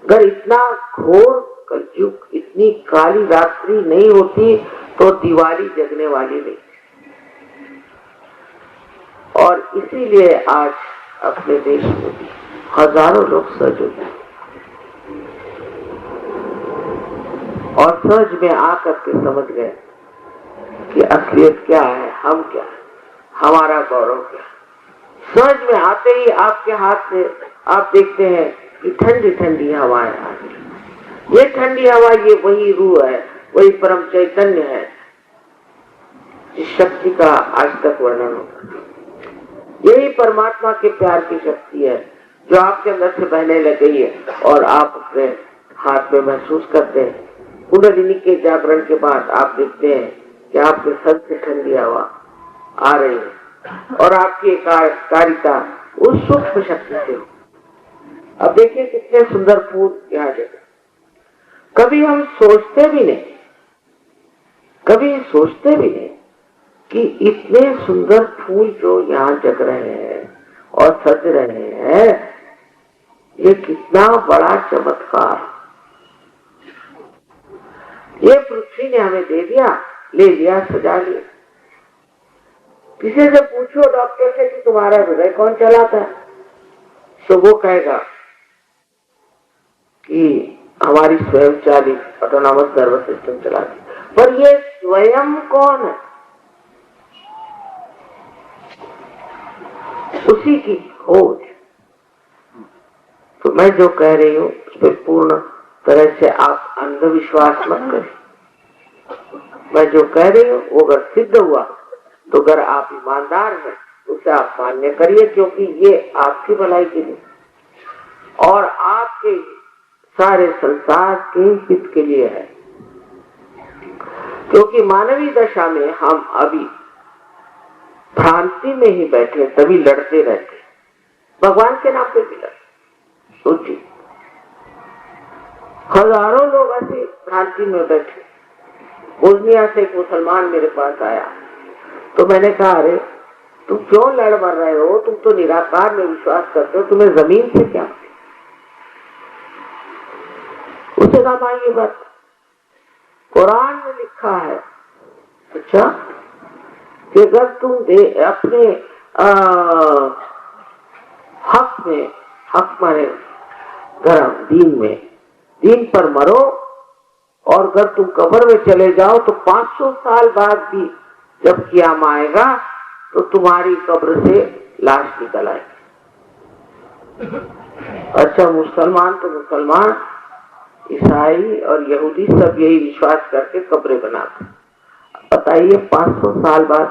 अगर इतना घोर कलयुग, इतनी काली रात्रि नहीं होती तो दिवाली जगने वाली नहीं। और इसीलिए आज अपने देश में भी हजारों लोग सज होते हैं और सज में आकर के समझ गए कि असलियत क्या है, हम क्या है, हमारा गौरव क्या है। सज में आते ही आपके हाथ से आप देखते हैं कि ठंडी ठंडी हवाएं आ रही। ये ठंडी हवा, ये वही रूह है, वही परम चैतन्य है जिस शक्ति का आज तक वर्णन होता है। यही परमात्मा के प्यार की शक्ति है जो आपके अंदर से बहने लग गई है और आप अपने हाथ में महसूस करते हैं। कुंडलिनी के जागरण के बाद आप देखते हैं कि आपके सर से ठंडी हवा आ रही है और आपकी एकाग्रता उस सूक्ष्म शक्ति से हो। अब देखिए कितने सुंदर फूल यहाँ जगह, कभी हम सोचते भी नहीं, कभी सोचते भी नहीं कि इतने सुंदर फूल जो यहाँ जग रहे हैं और सज रहे हैं, ये कितना बड़ा चमत्कार। ये पृथ्वी ने हमें दे दिया, ले लिया, सजा लिया। किसी से पूछो डॉक्टर से कि तुम्हारा हृदय कौन चलाता है, तो वो कहेगा कि हमारी स्वयं चालित ऑटोनॉमस नर्वस सिस्टम चलाती। पर ये स्वयं कौन है? उसी की खोज। तो मैं जो कह रही हूँ उस पर पूर्ण तरह से आप अंधविश्वास मत करिए। मैं जो कह रही हूँ वो अगर सिद्ध हुआ तो अगर आप ईमानदार हैं उसे आप मान्य करिए, क्योंकि ये आपकी भलाई के लिए और आपके सारे संसार के हित के लिए है। क्योंकि मानवीय दशा में हम अभी भ्रांति में ही बैठे, तभी लड़ते रहते, भगवान के नाम पे भी लड़ते। सोचिए, हजारों लोग ऐसे भ्रांति में बैठे। बोस्निया से एक मुसलमान मेरे पास आया तो मैंने कहा, अरे तुम क्यों लड़ मर रहे हो, तुम तो निराकार में विश्वास करते हो, तुम्हें जमीन से क्या? उसे कहा, भाई ये बात कुरान में लिखा है। अच्छा, कि अगर तुम अपने हक में, हक माने धर्म, दीन पर मरो और अगर तुम कब्र में चले जाओ तो 500 साल बाद भी जब क़याम आएगा तो तुम्हारी कब्र से लाश निकल आएगी। अच्छा, मुसलमान तो मुसलमान, ईसाई और यहूदी सब यही विश्वास करके कब्रें बनाते। बताइए 500 साल बाद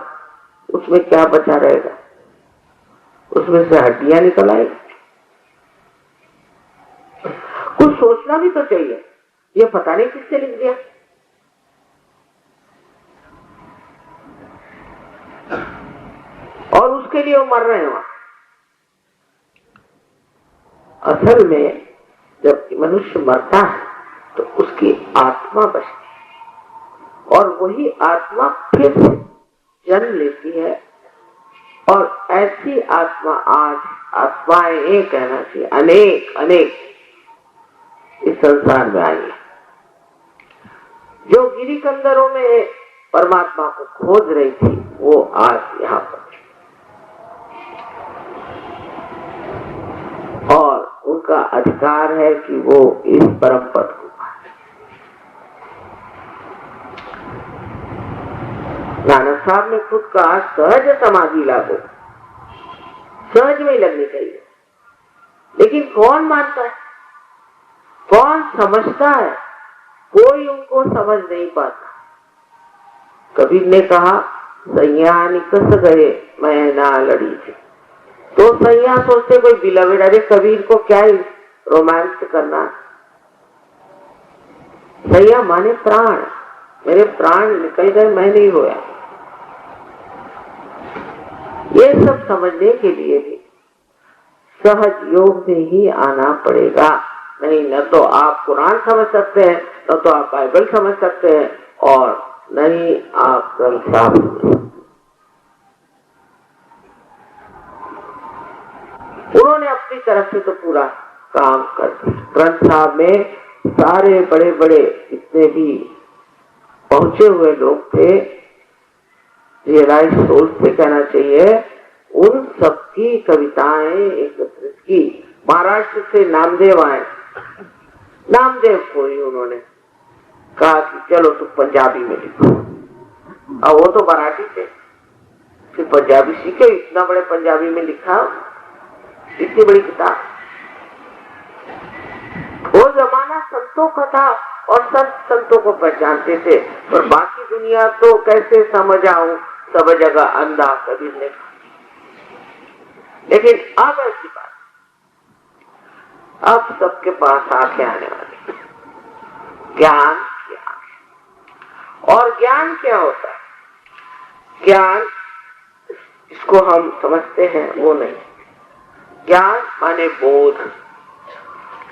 उसमें क्या बचा रहेगा? उसमें से हड्डियां निकल आएगी। कुछ सोचना भी तो चाहिए। ये पता नहीं किससे लिख दिया। और उसके लिए वो मर रहे हैं वहां। असल में जब मनुष्य मरता है तो उसकी आत्मा बचती है और वही आत्मा फिर से जन्म लेती है। और ऐसी आत्मा आज, आत्माएं एक कहना चाहिए, अनेक अनेक इस संसार में आई है, जो गिरी कंदरों में परमात्मा को खोज रही थी, वो आज यहाँ पर। और उनका अधिकार है कि वो इस परम पद को पाए। नानक साहब ने खुद कहा, सहज समाधि लागो, सहज में लगनी चाहिए। लेकिन कौन मानता है, कौन समझता है? कोई उनको समझ नहीं पाता। कबीर ने कहा, सैया निकस गए मैं ना लड़ी थी। तो सैया सोचते कोई बिलवेड, अरे कबीर को क्या रोमांस करना। सैया माने प्राण, मेरे प्राण निकल गए, मैं नहीं रोया। ये सब समझने के लिए भी सहज योग में ही आना पड़ेगा। नहीं, न तो आप कुरान समझ सकते हैं, न तो आप बाइबल समझ सकते हैं, और नहीं आप ग्रंथ। उन्होंने अपनी तरफ से तो पूरा काम करती। ग्रंथ साहब में सारे बड़े बड़े जितने भी पहुंचे हुए लोग थे, रियलाइज सोल से कहना चाहिए, उन सबकी कविताएं एकत्रित की। महाराष्ट्र से नामदेव आए, नामदेव को ही उन्होंने कहा कि चलो तुम पंजाबी में लिखो। अब वो तो मराठी थे, फिर पंजाबी सीखे, इतना बड़े पंजाबी में लिखा, इतनी बड़ी किताब। वो जमाना संतों का था और संतों को पहचानते थे, और बाकी दुनिया तो कैसे समझ आऊं, सब जगह अंधा कबीर ने कहा। लेकिन अब ऐसी बात, अब सबके पास आंखें आने वाली, ज्ञान की आंखें। और ज्ञान क्या होता है? ज्ञान इसको हम समझते हैं वो नहीं। ज्ञान माने बोध,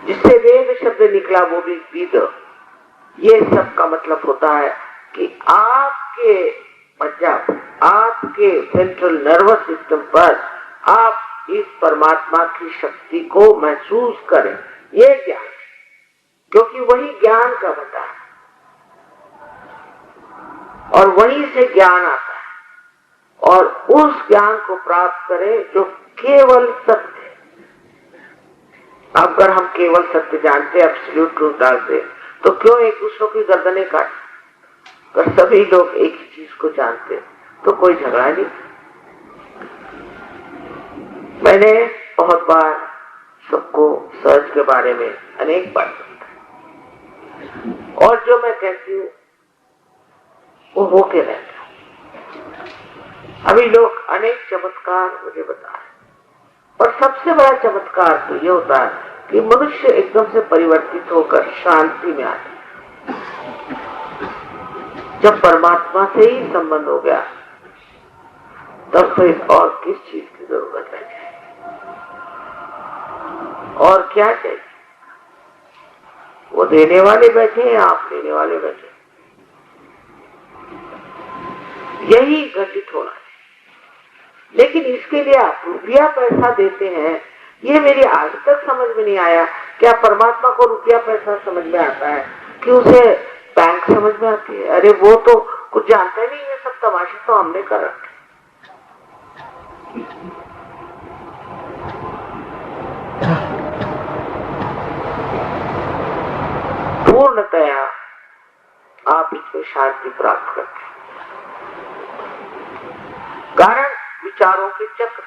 जिससे वेद शब्द निकला वो भी विद। ये सब का मतलब होता है कि आपके पंजाब, आपके सेंट्रल नर्वस सिस्टम पर आप इस परमात्मा की शक्ति को महसूस करें, ये ज्ञान, क्योंकि वही ज्ञान का बता है और वहीं से ज्ञान आता है। और उस ज्ञान को प्राप्त करें जो केवल सत्य है। अगर हम केवल सत्य जानते, एब्सोल्यूट ट्रूथ डालते, तो क्यों एक दूसरों की गर्दनें काटते? अगर सभी लोग एक ही चीज को जानते तो कोई झगड़ा नहीं। मैंने बहुत बार सबको सर्च के बारे में अनेक बार बताया, और जो मैं कहती हूँ वो होके रहता। अभी लोग अनेक चमत्कार मुझे बता रहे, पर सबसे बड़ा चमत्कार तो ये होता है कि मनुष्य एकदम से परिवर्तित होकर शांति में आता। जब परमात्मा से ही संबंध हो गया तब फिर और किस चीज की जरूरत है? और क्या चाहिए? वो देने वाले बैठे हैं, आप लेने वाले बैठे, यही घटित होना है। लेकिन इसके लिए आप रुपया पैसा देते हैं, ये मेरी आज तक समझ में नहीं आया। क्या परमात्मा को रुपया पैसा समझ में आता है कि उसे बैंक समझ में आती है? अरे वो तो कुछ जानता ही नहीं, ये सब तमाशे तो हमने कर रखे। पूर्णतया आप इसमें शांति प्राप्त करते हैं। कारण विचारों के चक्र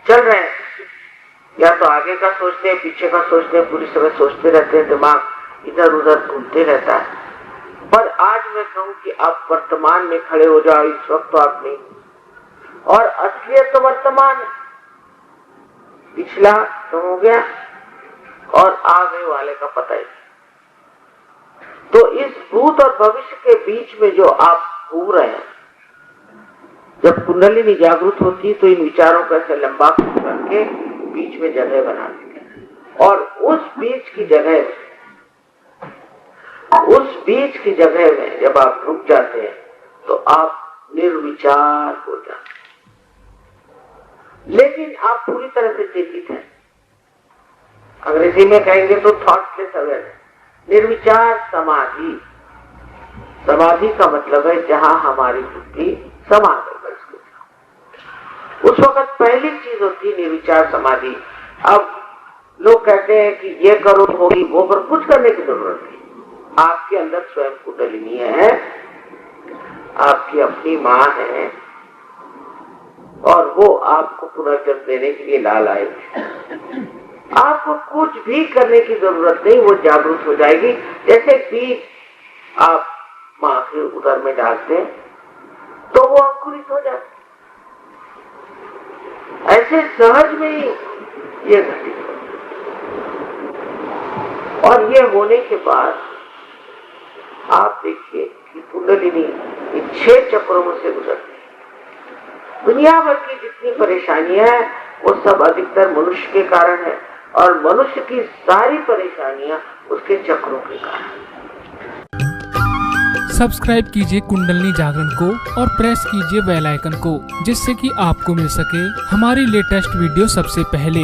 चल रहे हैं, या तो आगे का सोचते हैं, पीछे का सोचते हैं, पूरी समय सोचते रहते हैं, दिमाग इधर उधर घूमते रहता है। पर आज मैं कहूं कि आप वर्तमान में खड़े हो जाओ, इस वक्त तो आप नहीं, और असलियत तो वर्तमान है। पिछला तो हो गया और आगे वाले का पता ही। तो इस भूत और भविष्य के बीच में जो आप घूम रहे हैं, जब कुंडलिनी जागृत होती है तो इन विचारों को ऐसे लंबा करके बीच में जगह बनाती है, और उस बीच की जगह में जब आप रुक जाते हैं तो आप निर्विचार हो जाते हैं। लेकिन आप पूरी तरह से चेतित हैं, अंग्रेजी में कहेंगे तो थॉटलेस अवेयरनेस, निर्विचार समाधि। समाधि का मतलब है जहां हमारी बुद्धि समा गई। उस वक्त पहली चीज होती है निर्विचार समाधि। अब लोग कहते हैं कि ये करो होगी, वो करो, कुछ करने की जरूरत नहीं। आपके अंदर स्वयं कुंडलिनी है, आपकी अपनी मां है, और वो आपको पुनर्जन्म देने के लिए ला लाए। आपको कुछ भी करने की जरूरत नहीं, वो जागरूक हो जाएगी। जैसे बीज आप मां के उदर में डालते हैं तो वो अंकुरित हो जाता है, ऐसे सहज में ही ये घटित हो। और ये होने के बाद आप देखिए कि कुंडलिनी इन 6 चक्रों से गुजरती है। दुनिया भर की जितनी परेशानियां हैं वो सब अधिकतर मनुष्य के कारण है, और मनुष्य की सारी परेशानियां उसके चक्रों के कारण। सब्सक्राइब कीजिए कुंडलिनी जागरण को और प्रेस कीजिए बेल आइकन को, जिससे कि आपको मिल सके हमारी लेटेस्ट वीडियो सबसे पहले।